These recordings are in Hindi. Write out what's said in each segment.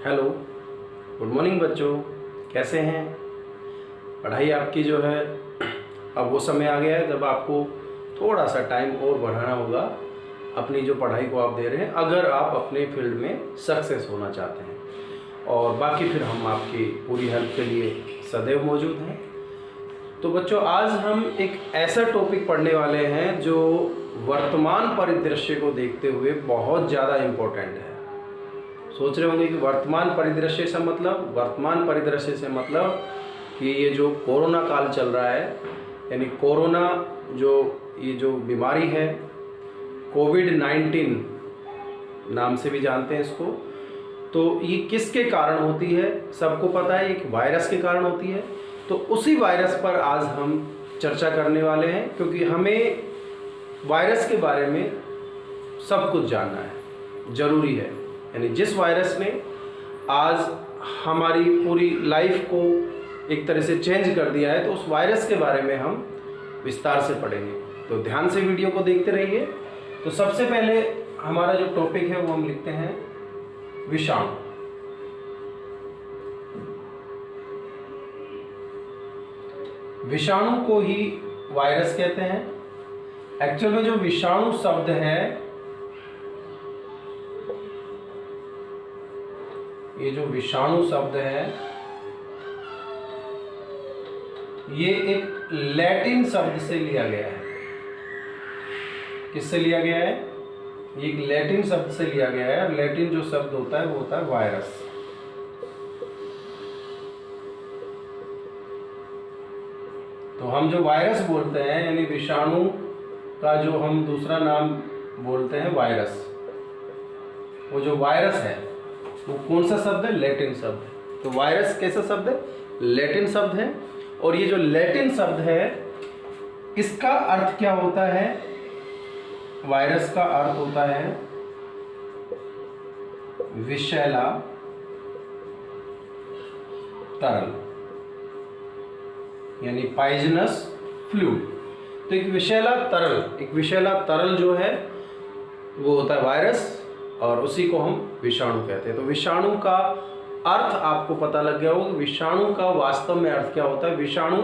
हेलो, गुड मॉर्निंग बच्चों। कैसे हैं? पढ़ाई आपकी जो है अब वो समय आ गया है जब आपको थोड़ा सा टाइम और बढ़ाना होगा अपनी जो पढ़ाई को आप दे रहे हैं, अगर आप अपने फील्ड में सक्सेस होना चाहते हैं। और बाकी फिर हम आपकी पूरी हेल्प के लिए सदैव मौजूद हैं। तो बच्चों, आज हम एक ऐसा टॉपिक पढ़ने वाले हैं जो वर्तमान परिदृश्य को देखते हुए बहुत ज़्यादा इम्पोर्टेंट है। सोच रहे होंगे कि वर्तमान परिदृश्य से मतलब कि ये जो कोरोना काल चल रहा है, यानी कोरोना ये जो बीमारी है, कोविड-19 नाम से भी जानते हैं इसको। तो ये किसके कारण होती है? सबको पता है, एक वायरस के कारण होती है। तो उसी वायरस पर आज हम चर्चा करने वाले हैं, क्योंकि हमें वायरस के बारे में सब कुछ जानना है, ज़रूरी है। यानी जिस वायरस ने आज हमारी पूरी लाइफ को एक तरह से चेंज कर दिया है, तो उस वायरस के बारे में हम विस्तार से पढ़ेंगे। तो ध्यान से वीडियो को देखते रहिए। तो सबसे पहले हमारा जो टॉपिक है वो हम लिखते हैं विषाणु। विषाणु को ही वायरस कहते हैं। एक्चुअल में जो विषाणु शब्द है, ये जो विषाणु शब्द है ये एक लैटिन शब्द से लिया गया है। किससे लिया गया है? ये एक लैटिन शब्द से लिया गया है। लैटिन जो शब्द होता है वो होता है वायरस। तो हम जो वायरस बोलते हैं, यानी विषाणु का जो हम दूसरा नाम बोलते हैं वायरस, वो जो वायरस है वो कौन सा शब्द है? लैटिन शब्द है। तो वायरस कैसा शब्द है? लैटिन शब्द है। और ये जो लैटिन शब्द है, इसका अर्थ क्या होता है? वायरस का अर्थ होता है विषैला तरल, यानी पॉइजनस फ्लूइड। तो एक विषैला तरल जो है वो होता है वायरस, और उसी को हम विषाणु कहते हैं। तो विषाणु का अर्थ आपको पता लग गया होगा। विषाणु का वास्तव में अर्थ क्या होता है? विषाणु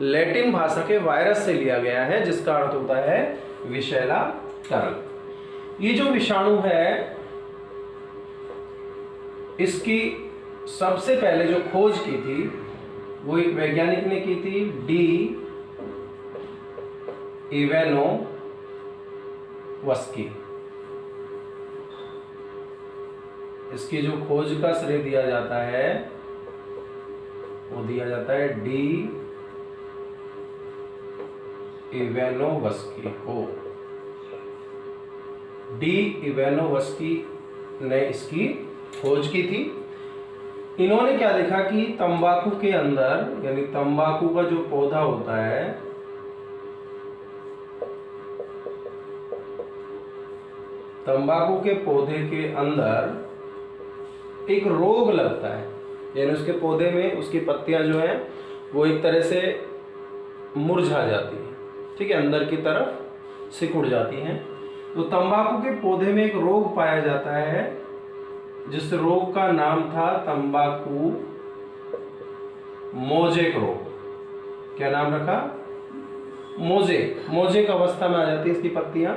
लैटिन भाषा के वायरस से लिया गया है, जिसका अर्थ होता है विषैला तरल। ये जो विषाणु है, इसकी सबसे पहले जो खोज की थी वो एक वैज्ञानिक ने की थी, डी इवानोव्स्की। इसकी जो खोज का श्रेय दिया जाता है वो दिया जाता है डी इवानोव्स्की को। डी इवानोव्स्की ने इसकी खोज की थी। इन्होंने क्या देखा कि तंबाकू के अंदर, यानी तंबाकू का जो पौधा होता है, तंबाकू के पौधे के अंदर एक रोग लगता है, यानी उसके पौधे में उसकी पत्तियां जो हैं वो एक तरह से मुरझा जाती हैं, ठीक है, अंदर की तरफ सिकुड़ जाती हैं। तो तंबाकू के पौधे में एक रोग पाया जाता है, जिस रोग का नाम था तंबाकू मोजेक रोग। क्या नाम रखा? मोजेक अवस्था में आ जाती है इसकी पत्तियां।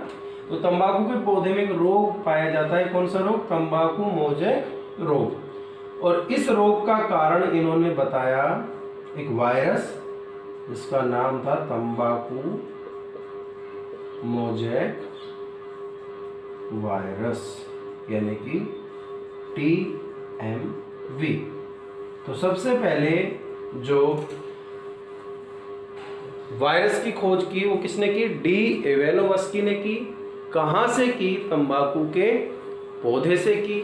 तो तंबाकू के पौधे में एक रोग पाया जाता है। कौन सा रोग? तंबाकू मोजेक रोग। और इस रोग का कारण इन्होंने बताया एक वायरस, जिसका नाम था तंबाकू मोजेक वायरस, यानी कि TMV। तो सबसे पहले जो वायरस की खोज की वो किसने की? डी इवानोव्स्की ने की। कहां से की? तंबाकू के पौधे से की।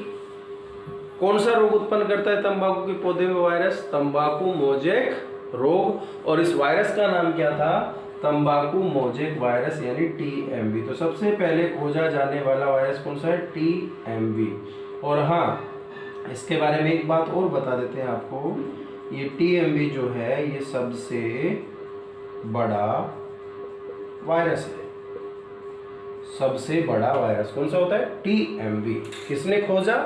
कौन सा रोग उत्पन्न करता है तंबाकू के पौधे में वायरस? तंबाकू मोजेक रोग। और इस वायरस का नाम क्या था? तंबाकू मोजेक वायरस, यानी TMV। तो सबसे पहले खोजा जाने वाला वायरस कौन सा है? TMV। और हाँ, इसके बारे में एक बात और बता देते हैं आपको। ये TMV जो है ये सबसे बड़ा वायरस है। सबसे बड़ा वायरस कौन सा होता है? TMV। किसने खोजा?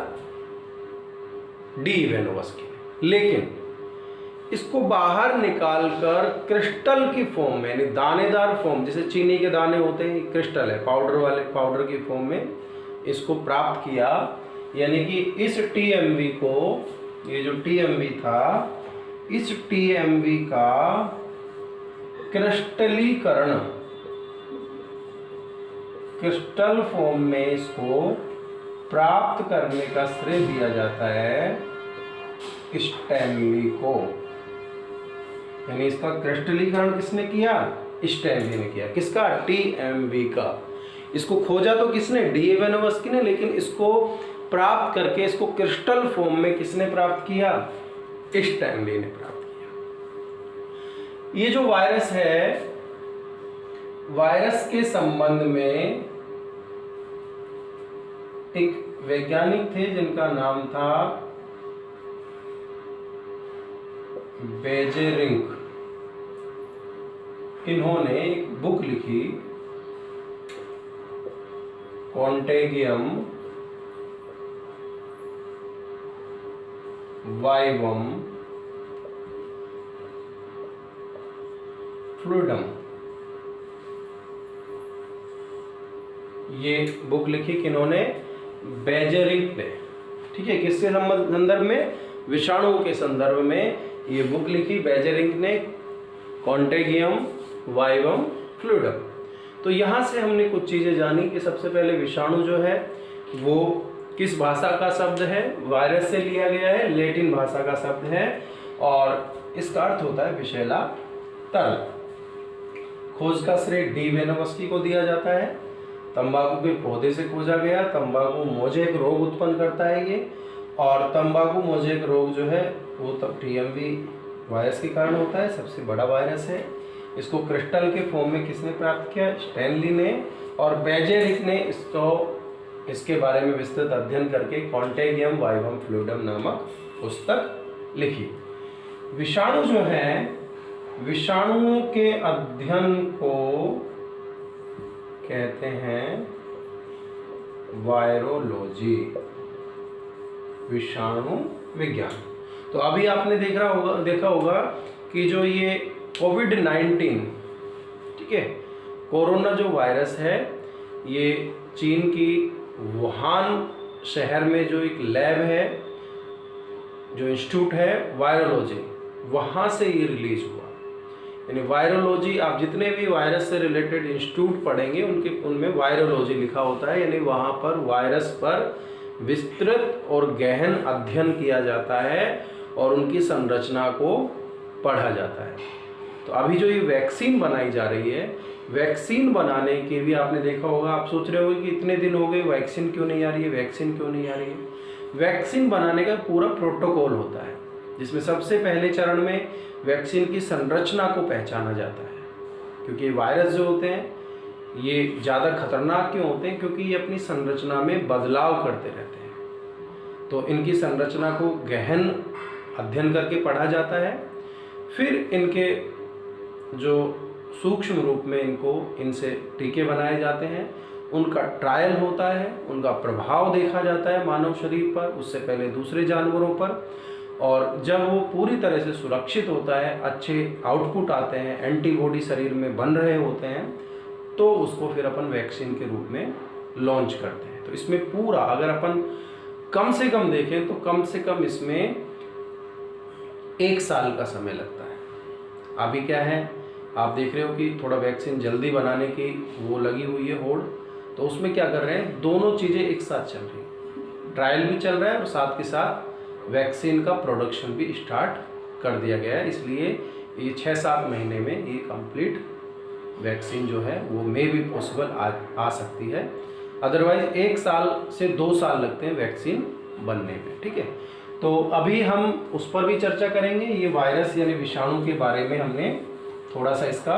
डी इवेनोवस की। लेकिन इसको बाहर निकालकर क्रिस्टल की फॉर्म में, यानी दानेदार फॉर्म, जैसे चीनी के दाने होते हैं, क्रिस्टल है, पाउडर की फॉर्म में इसको प्राप्त किया। यानी कि इस टीएमवी को, ये जो टीएमवी था, इस टीएमवी का क्रिस्टलीकरण, क्रिस्टल फॉर्म में इसको प्राप्त करने का श्रेय दिया जाता है स्टैनली को। यानी इसका क्रिस्टलीकरण किसने किया? स्टैनली ने किया। किसका? टीएमवी का। इसको खोजा तो किसने? डी इवेनोवस्की ने, लेकिन इसको प्राप्त करके इसको क्रिस्टल फॉर्म में किसने प्राप्त किया? स्टैनली ने प्राप्त किया। ये जो वायरस है, वायरस के संबंध में एक वैज्ञानिक थे जिनका नाम था बेजेरिंग। इन्होंने एक बुक लिखी, कॉन्टेगियम वाइवम फ्लूइडम। ये बुक लिखी किन्होंने? बेजेरिंग ने। ठीक है, किसके संदर्भ में? विषाणुओं के संदर्भ में ये बुक लिखी बेजेरिंग ने, कॉन्टेगियम वाइवम फ्लूइडम। तो यहाँ से हमने कुछ चीज़ें जानी कि सबसे पहले विषाणु जो है वो किस भाषा का शब्द है? वायरस से लिया गया है, लैटिन भाषा का शब्द है, और इसका अर्थ होता है विषैला तरल। खोज का श्रेय डी इवेनोवस्की को दिया जाता है। तंबाकू के पौधे से खोजा गया। तंबाकू मोज़ेक रोग उत्पन्न करता है ये, और तंबाकू मोज़ेक रोग जो है वो तब टीएमवी वायरस के कारण होता है। सबसे बड़ा वायरस है। इसको क्रिस्टल के फॉर्म में किसने प्राप्त किया? स्टैनली ने। और बेजेरिक ने इसके बारे में विस्तृत अध्ययन करके कॉन्टेगियम वाइवम फ्लूइडम नामक पुस्तक लिखी। विषाणु जो है, विषाणुओं के अध्ययन को कहते हैं वायरोलॉजी, विषाणु विज्ञान। तो अभी आपने देखा होगा कि जो ये कोविड-19, ठीक है, कोरोना जो वायरस है, ये चीन की वुहान शहर में जो एक लैब है, जो इंस्टीट्यूट है वायरोलॉजी, वहाँ से ये रिलीज हुआ। यानी वायरोलॉजी, आप जितने भी वायरस से रिलेटेड इंस्टीट्यूट पढ़ेंगे उनमें वायरोलॉजी लिखा होता है। यानी वहाँ पर वायरस पर विस्तृत और गहन अध्ययन किया जाता है और उनकी संरचना को पढ़ा जाता है। तो अभी जो ये वैक्सीन बनाई जा रही है, वैक्सीन बनाने के भी आपने देखा होगा, आप सोच रहे होंगे कि इतने दिन हो गए वैक्सीन क्यों नहीं आ रही है, वैक्सीन क्यों नहीं आ रही है। वैक्सीन बनाने का पूरा प्रोटोकॉल होता है, जिसमें सबसे पहले चरण में वैक्सीन की संरचना को पहचाना जाता है। क्योंकि वायरस जो होते हैं ये ज़्यादा खतरनाक क्यों होते हैं? क्योंकि ये अपनी संरचना में बदलाव करते रहते हैं। तो इनकी संरचना को गहन अध्ययन करके पढ़ा जाता है। फिर इनके जो सूक्ष्म रूप में इनसे टीके बनाए जाते हैं, उनका ट्रायल होता है, उनका प्रभाव देखा जाता है मानव शरीर पर, उससे पहले दूसरे जानवरों पर। और जब वो पूरी तरह से सुरक्षित होता है, अच्छे आउटपुट आते हैं, एंटीबॉडी शरीर में बन रहे होते हैं, तो उसको फिर अपन वैक्सीन के रूप में लॉन्च करते हैं। तो इसमें पूरा अगर अपन कम से कम देखें तो कम से कम इसमें 1 साल का समय लगता है। अभी क्या है, आप देख रहे हो कि थोड़ा वैक्सीन जल्दी बनाने की वो लगी हुई है होड़, तो उसमें क्या कर रहे हैं, दोनों चीज़ें एक साथ चल रही हैं। ट्रायल भी चल रहा है और साथ के साथ वैक्सीन का प्रोडक्शन भी स्टार्ट कर दिया गया है। इसलिए ये 6-7 महीने में ये कंप्लीट वैक्सीन जो है वो मे भी पॉसिबल आ सकती है। अदरवाइज 1 साल से 2 साल लगते हैं वैक्सीन बनने में। ठीक है, तो अभी हम उस पर भी चर्चा करेंगे। ये वायरस यानी विषाणु के बारे में हमने थोड़ा सा इसका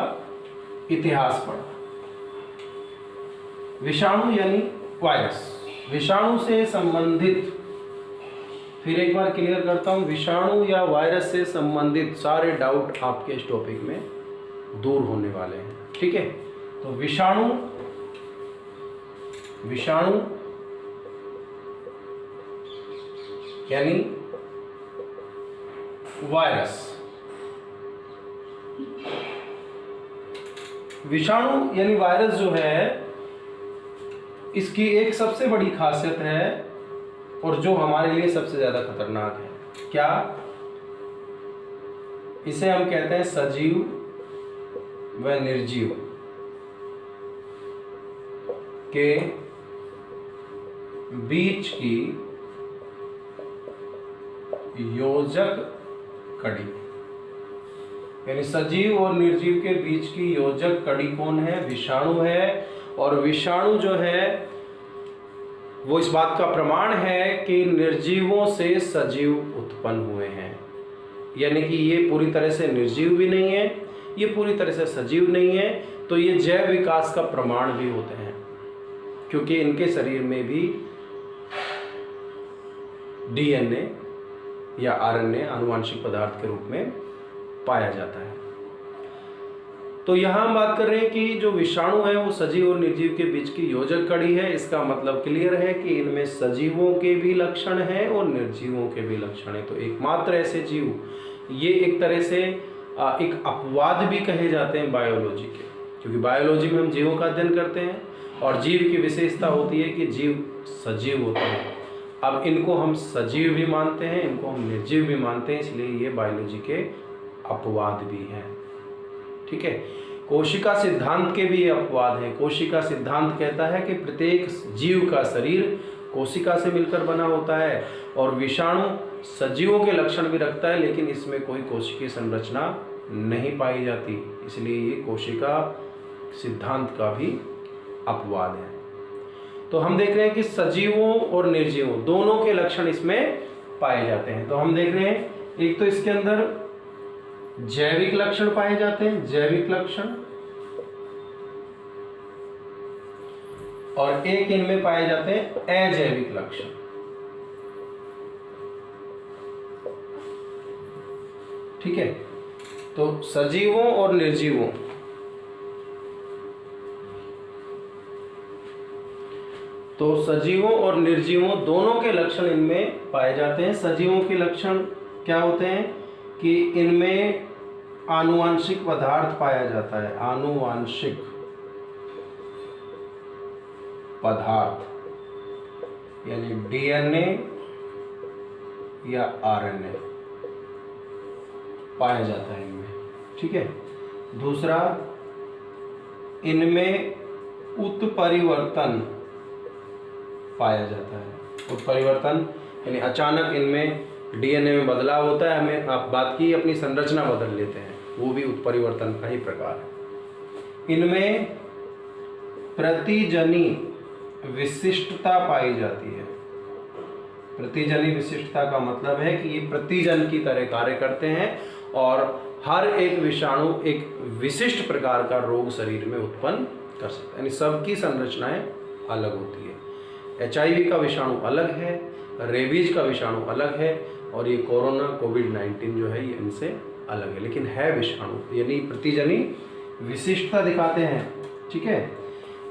इतिहास पढ़ा। विषाणु यानी वायरस, विषाणु से संबंधित, फिर एक बार क्लियर करता हूँ, विषाणु या वायरस से संबंधित सारे डाउट आपके इस टॉपिक में दूर होने वाले हैं। ठीक है, तो विषाणु यानी वायरस। विषाणु यानी वायरस जो है, इसकी एक सबसे बड़ी खासियत है और जो हमारे लिए सबसे ज्यादा खतरनाक है, क्या? इसे हम कहते हैं सजीव व निर्जीव के बीच की योजक कड़ी। यानी सजीव और निर्जीव के बीच की योजक कड़ी कौन है? विषाणु है। और विषाणु जो है वो इस बात का प्रमाण है कि निर्जीवों से सजीव उत्पन्न हुए हैं। यानी कि ये पूरी तरह से निर्जीव भी नहीं है, ये पूरी तरह से सजीव नहीं है, तो ये जैव विकास का प्रमाण भी होते हैं, क्योंकि इनके शरीर में भी डीएनए या आरएनए आनुवांशिक पदार्थ के रूप में पाया जाता है। तो यहाँ हम बात कर रहे हैं कि जो विषाणु है वो सजीव और निर्जीव के बीच की योजक कड़ी है। इसका मतलब क्लियर है कि इनमें सजीवों के भी लक्षण हैं और निर्जीवों के भी लक्षण हैं। तो एकमात्र ऐसे जीव, ये एक तरह से एक अपवाद भी कहे जाते हैं बायोलॉजी के, क्योंकि बायोलॉजी में हम जीवों का अध्ययन करते हैं और जीव की विशेषता होती है कि जीव सजीव होते हैं। अब इनको हम सजीव भी मानते हैं, इनको हम निर्जीव भी मानते हैं, इसलिए ये बायोलॉजी के अपवाद भी हैं। ठीक है। कोशिका सिद्धांत के भी अपवाद हैं। कोशिका सिद्धांत कहता है कि प्रत्येक जीव का शरीर कोशिका से मिलकर बना होता है और विषाणु सजीवों के लक्षण भी रखता है, लेकिन इसमें कोई कोशिकीय संरचना नहीं पाई जाती, इसलिए ये कोशिका सिद्धांत का भी अपवाद है। तो हम देख रहे हैं कि सजीवों और निर्जीवों दोनों के लक्षण इसमें पाए जाते हैं। तो हम देख रहे हैं, एक तो इसके अंदर जैविक लक्षण पाए जाते हैं, जैविक लक्षण, और एक इनमें पाए जाते हैं अजैविक लक्षण। ठीक है। तो सजीवों और निर्जीवों, तो सजीवों और निर्जीवों दोनों के लक्षण इनमें पाए जाते हैं। सजीवों के लक्षण क्या होते हैं कि इनमें आनुवांशिक पदार्थ पाया जाता है, आनुवांशिक पदार्थ, यानी डीएनए या आरएनए पाया जाता है इनमें। ठीक है। दूसरा, इनमें उत्परिवर्तन पाया जाता है। उत्परिवर्तन यानी अचानक इनमें डीएनए में बदलाव होता है, हमें आप बात की अपनी संरचना बदल लेते हैं, वो भी उत्परिवर्तन का ही प्रकार है। इनमें प्रतिजनी विशिष्टता पाई जाती है। प्रतिजनी विशिष्टता का मतलब है कि ये प्रतिजन की तरह कार्य करते हैं और हर एक विषाणु एक विशिष्ट प्रकार का रोग शरीर में उत्पन्न कर सकता है, यानी सबकी संरचनाएं अलग होती है। HIV का विषाणु अलग है, रेबीज का विषाणु अलग है, और ये कोरोना कोविड-19 जो है ये इनसे अलग है, लेकिन है विषाणु, यानी प्रतिजनी विशिष्टता दिखाते हैं। ठीक है।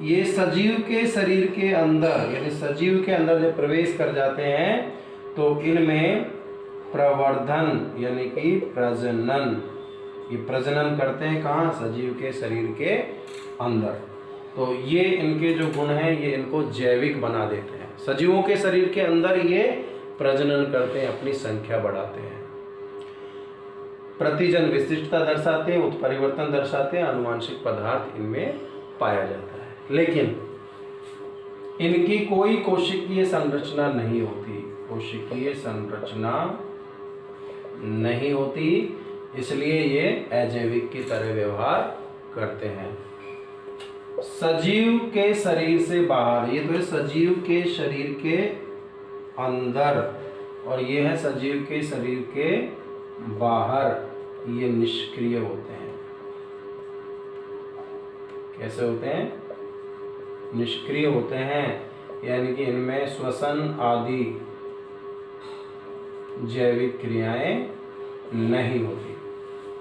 ये सजीव के शरीर के अंदर, यानी सजीव के अंदर जब प्रवेश कर जाते हैं तो इनमें प्रवर्धन यानी कि प्रजनन, ये प्रजनन करते हैं कहाँ? सजीव के शरीर के अंदर। तो ये इनके जो गुण हैं ये इनको जैविक बना देते हैं। सजीवों के शरीर के अंदर ये प्रजनन करते हैं, अपनी संख्या बढ़ाते हैं, प्रतिजन विशिष्टता दर्शाते हैं, उत्परिवर्तन दर्शाते हैं, आनुवांशिक पदार्थ इनमें पाया जाता है। लेकिन इनकी कोई कोशिकीय संरचना नहीं होती, कोशिकीय संरचना नहीं होती, इसलिए ये अजैविक की तरह व्यवहार करते हैं। सजीव के शरीर से बाहर, ये तो है सजीव के शरीर के अंदर, और ये है सजीव के शरीर के बाहर, ये निष्क्रिय होते हैं। कैसे होते हैं? निष्क्रिय होते हैं, यानी कि इनमें श्वसन आदि जैविक क्रियाएं नहीं होती।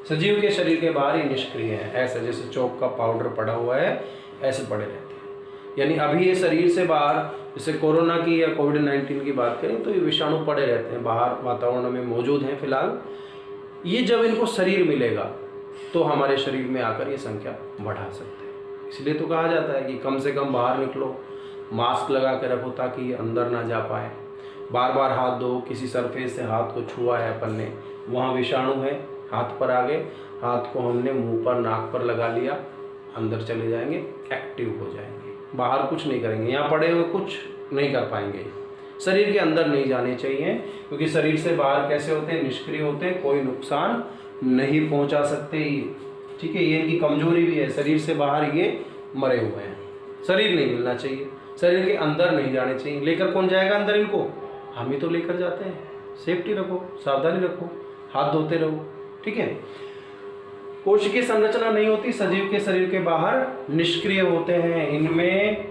सजीव के शरीर के बाहर ही निष्क्रिय है, ऐसे जैसे चौक का पाउडर पड़ा हुआ है ऐसे पड़े रहते हैं। यानी अभी ये शरीर से बाहर, जैसे कोरोना की या कोविड-19 की बात करें तो ये विषाणु पड़े रहते हैं, बाहर वातावरण में मौजूद हैं फिलहाल, ये जब इनको शरीर मिलेगा तो हमारे शरीर में आकर ये संख्या बढ़ा सकते हैं। इसलिए तो कहा जाता है कि कम से कम बाहर निकलो, मास्क लगा के रखो ताकि ये अंदर ना जा पाए, बार बार हाथ धो, किसी सरफेस से हाथ को छुआ है अपन ने, वहाँ विषाणु है, हाथ पर आ गए, हाथ को हमने मुंह पर नाक पर लगा लिया, अंदर चले जाएंगे, एक्टिव हो जाएंगे, बाहर कुछ नहीं करेंगे, यहाँ पड़े हुए कुछ नहीं कर पाएंगे, शरीर के अंदर नहीं जाने चाहिए, क्योंकि शरीर से बाहर कैसे होते हैं, निष्क्रिय होते हैं, कोई नुकसान नहीं पहुंचा सकते ये, ठीक है। ये इनकी कमजोरी भी है, शरीर से बाहर ये मरे हुए हैं, शरीर नहीं मिलना चाहिए, शरीर के अंदर नहीं जाने चाहिए। लेकर कौन जाएगा अंदर इनको, हम ही तो लेकर जाते हैं। सेफ्टी रखो, सावधानी रखो, हाथ धोते रहो, ठीक है। कोशिकीय संरचना नहीं होती सजीव के शरीर के बाहर, निष्क्रिय होते हैं, इनमें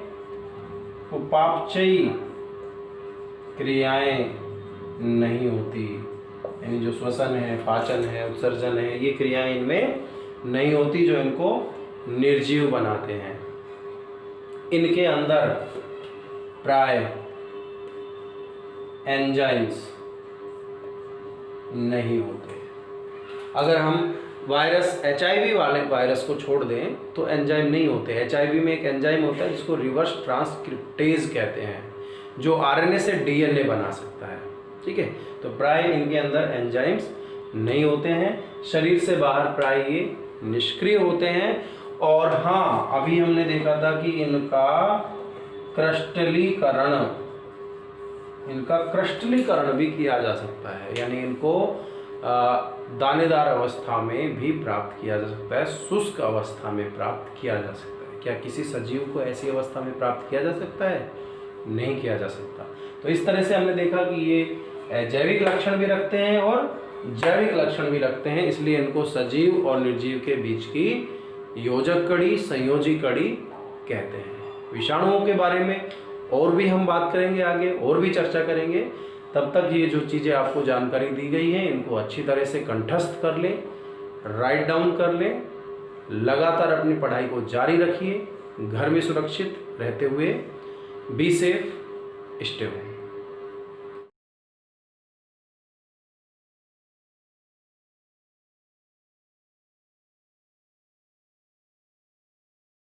उपापचयी क्रियाएं नहीं होती, यानी जो श्वसन है, पाचन है, उत्सर्जन है, ये क्रियाएं इनमें नहीं होती जो इनको निर्जीव बनाते हैं। इनके अंदर प्राय एंजाइम्स नहीं होते। अगर हम वायरस HIV वाले वायरस को छोड़ दें तो एंजाइम नहीं होते। HIV में एक एंजाइम होता है जिसको रिवर्स ट्रांसक्रिप्टेज कहते हैं, जो RNA से DNA बना सकता है, ठीक है। तो प्राय इनके अंदर एंजाइम्स नहीं होते हैं, शरीर से बाहर प्राय ये निष्क्रिय होते हैं। और हाँ, अभी हमने देखा था कि इनका क्रिस्टलीकरण भी किया जा सकता है, यानी इनको दानेदार अवस्था में भी प्राप्त किया जा सकता है, शुष्क अवस्था में प्राप्त किया जा सकता है। क्या किसी सजीव को ऐसी अवस्था में प्राप्त किया जा सकता है? नहीं किया जा सकता। तो इस तरह से हमने देखा कि ये जैविक लक्षण भी रखते हैं और जैविक लक्षण भी रखते हैं, इसलिए इनको सजीव और निर्जीव के बीच की योजक कड़ी, संयोजी कड़ी कहते हैं। विषाणुओं के बारे में और भी हम बात करेंगे आगे, और भी चर्चा करेंगे। तब तक ये जो चीज़ें आपको जानकारी दी गई हैं इनको अच्छी तरह से कंठस्थ कर लें, राइट डाउन कर लें, लगातार अपनी पढ़ाई को जारी रखिए, घर में सुरक्षित रहते हुए। Be safe, stay home.